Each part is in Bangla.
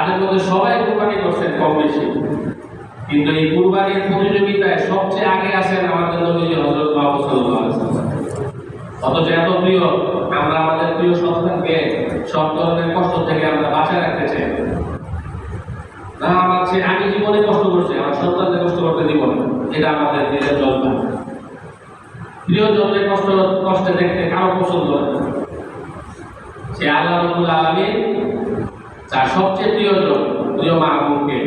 তাদের মধ্যে সবাই কুরবানি করছেন কম বেশি, কিন্তু এই কুরবানির প্রতিযোগিতায় সবচেয়ে আগে আছেন আমাদের নবী হযরত মুহাম্মদ সাল্লাল্লাহু আলাইহি ওয়াসাল্লাম। অথচ এত প্রিয়, আমরা আমাদের প্রিয় সন্তানকে সব ধরনের কষ্ট থেকে আমরা বাঁচায় রাখতে চাই না। আমার আমি জীবনে কষ্ট করছি, আমার সন্তানকে কষ্ট করতে দিব না, এটা আমাদের দিলের জজবা। প্রিয়জনদের কষ্টে দেখতে কারো পছন্দ হয় না। সে আল্লাহ রাব্বুল আলামিন যার সবচেয়ে প্রিয়জন, প্রিয় মাহবুবকে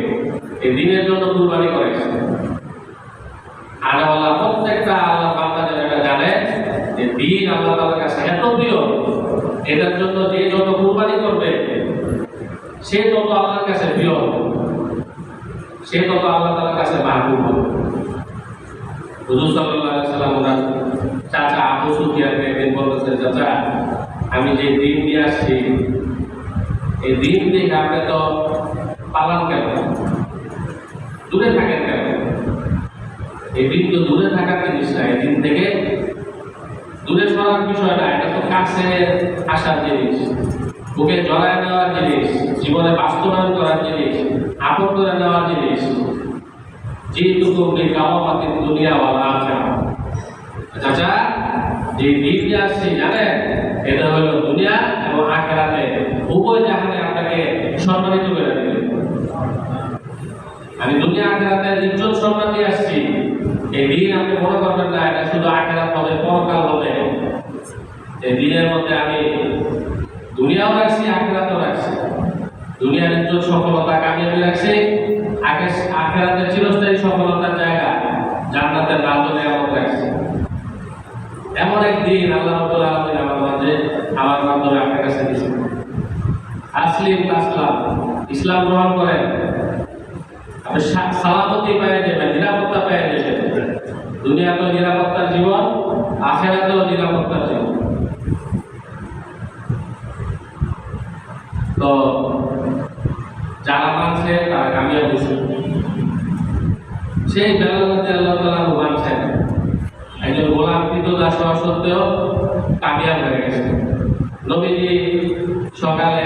এই দিনের জন্য কুরবানি করেছে। আর আল্লাহ প্রত্যেকটা আল্লাহ বান্দা যারা জানে যে দিন আল্লাহ তাআলার কাছে এত প্রিয়, এটার জন্য যে যত কুরবানি করবে সে তত আল্লাহর কাছে প্রিয় হবে, সে তত আল্লাহ তাআলার কাছে মাহবুব হবে। হুজুর সাল্লাল্লাহু আলাইহি ওয়াসাল্লাম ওনার চাচা আবু সুফিয়ানকে একদিন বলতেছে, চাচা আমি যে দিন নিয়ে আসছি এই দিন থেকে আপনি তো পালান কেন, দূরে থাকেন কেন? এই দিন তো দূরে থাকার জিনিস না, এই দিন থেকে দূরে সরার বিষয় না, এটা তো কাছে আসার জিনিস, বুকে জড়ায় নেওয়ার জিনিস, জীবনে বাস্তবায়ন করার জিনিস, আপন করে নেওয়ার জিনিস। যেহেতু তুমি কাওয়ামাতির দুনিয়া ওয়ালা আখিরা, চাচা যে দিন নিয়ে আসছি জানেন এটা হলো দুনিয়া এবং আখিরাতে উভয় জাহানে আপনাকে সম্মানিত করে দেবে। আমি দুনিয়া আখিরাতের ইজ্জত সম্মান নিয়ে আসছি, এই দিন আপনি মনে করবেন না এটা শুধু আখিরাত হবে, পরকাল হবে। এই দিনের মধ্যে আমি দুনিয়াও রাখছি, আখিরাতও রাখছি। দুনিয়ার ইজ্জত সফলতা কামিয়াবি রাখছি, আখিরাতের চিরস্থায়ী সফলতার জায়গা জান্নাতের রাজ্য নিয়ামত রাখছি। এমন একদিন আল্লাহ রাব্বুল আলামিন আমার মাধ্যমে আপনার কাছে দিয়েছেন। ইসলাম গ্রহণ করেন, আপনি সালামতি পেয়ে যাবেন, নিরাপত্তা পেয়ে যাবেন। দুনিয়াতেও নিরাপত্তার জীবন, আখিরাতেও নিরাপত্তার জীবন। তো যারা মানছে তারা কামিয়াব হয়েছে। সেই বেলাল রাদিয়াল্লাহু তাআলা মানছেন, একজন গোলাম দাস হওয়া সত্ত্বেও কামিয়াব হয়ে গেছে। নবীজি সকালে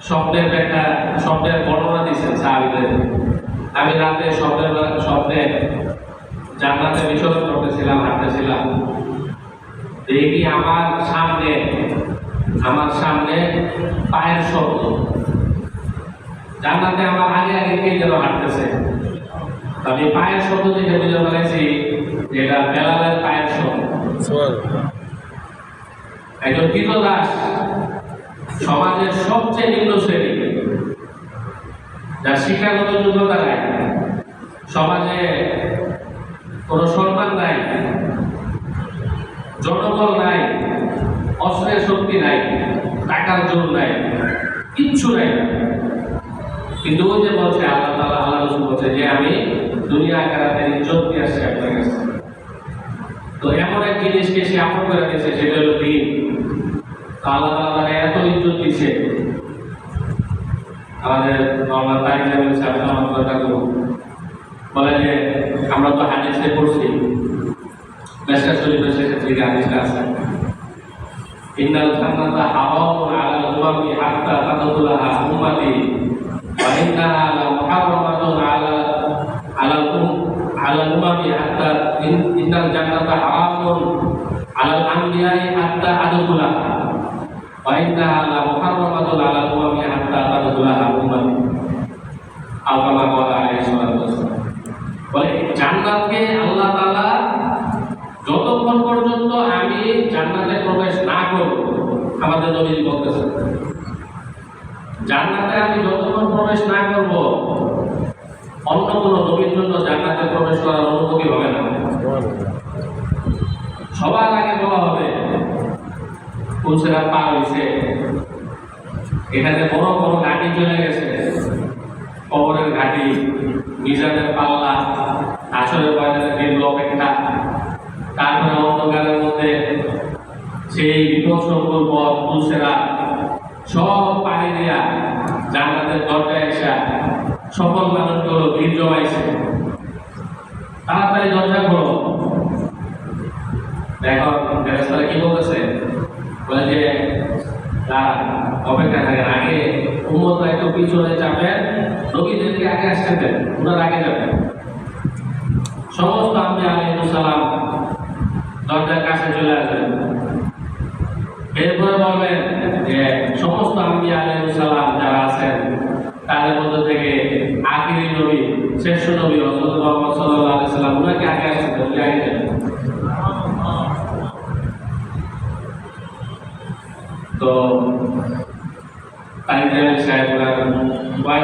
স্বপ্নের বর্ণনা দিচ্ছেন সাহাবীদের। আমি রাতে স্বপ্নে জান্নাতে বিচরণ করতেছিলাম, হাঁটতেছিলাম, দেখি আমার সামনে পায়ের শব্দ। জান্নাতে আমার আগে আগে কে যেন হাঁটতেছে। আমি পায়ের শব্দ দেখে বুঝতে পেরেছি যেটা বেলালের পায়ের শব্দ। একজন কৃতদাস, সমাজের সবচেয়ে নিম্ন শ্রেণী, যার শিক্ষাগত যোগ্যতা নাই, সমাজে কোনো সম্মান নাই, জনবল নাই, অস্ত্রের শক্তি নাই, টাকার জোর নাই, কিচ্ছু নাই। কিন্তু ওই যে বলছে আল্লাহ তাআলা, আল্লাহ রাসূল বলছে যে আমি দুনিয়া আখিরাতের ইজ্জত নিয়ে আসছি আপনার কাছে। তো এমন এক জিনিসকে সে আপন করে দিয়েছে, সেটা হলো দিন। আল্লাহ তাআলা এত ইজ্জত দিচ্ছে। আমাদের মাওলানা তারিক জামিল সাহেব রহমাতুল্লাহ বলে যে আমরা তো হাদিসে পড়ছি, মেশকাত শরীফের শেষের দিকে হাদিসটা আছে, ইন্নাল জান্নাতা হারামুন আলাল উমামি হাত্তা তাদখুলাহা উম্মতি ওয়া ইন্নাহা লা মুহাররামাতুন আলাল উমামি হাত্তা ইন্নাল জান্নাতা হারামুন আলাল আমবিয়াই হাত্তা আদখুলাহা ওয়া ইন্নাহা লা মুহাররামাতুন আলাল উমামি হাত্তা তাদখুলাহা উম্মতি। আও কামা ক্বালা আলাইহিস সালাতু ওয়াসসালাম। বলে জান্নাতকে আল্লাহ তাআলা যতক্ষণ পর্যন্ত আমি জান্নাতে প্রবেশ না করব, আমাদের নবী বলতেছেন জান্নাতে আমি যতক্ষণ প্রবেশ না করব অন্য কোনো নবীর জন্য জান্নাতে প্রবেশ করার অনুমতি হবে না। সবার আগে বলা হবে পুলসিরাত পার হয়েছে, এখানে বড় বড় ঘাঁটি চলে গেছে, কবরের ঘাঁটি, মিজানের পাল্লা, আসরের ময়দানের দীর্ঘ অপেক্ষা, তারপরে অন্ধকারের মধ্যে সেই বিপদসংকুল পথ পুলসিরাত, সব পানি দিয়া জান্নাতের দরজায় এসে সকল মানুষগুলো ভিড় জমাইছে। তাড়াতাড়ি দরজা খোলো। এখন ফেরেশতারা কি বলতেছে? বলে যে তার অপেক্ষা থাকেন। আগে উম্মতরা একটু পিছনে চাপেন, নবীদেরকে আগে আসতে দেন, ওনারা আগে যাবেন। সমস্ত আম্বিয়া আলাইহিস সালাম দরজার কাছে চলে আসবেন। এরপরে বলবেন যে সমস্ত আম্বিয়া আলাইহিস সালাম যারা আছেন তাদের মধ্যে থেকে আখিরি নবী, শ্রেষ্ঠ নবী হযরত মুহাম্মদ সাল্লাল্লাহু আলাইহি সাল্লাম ওনাকে আগে আসতে দেন, উনি আগে যাবেন। তো তাই সাহেব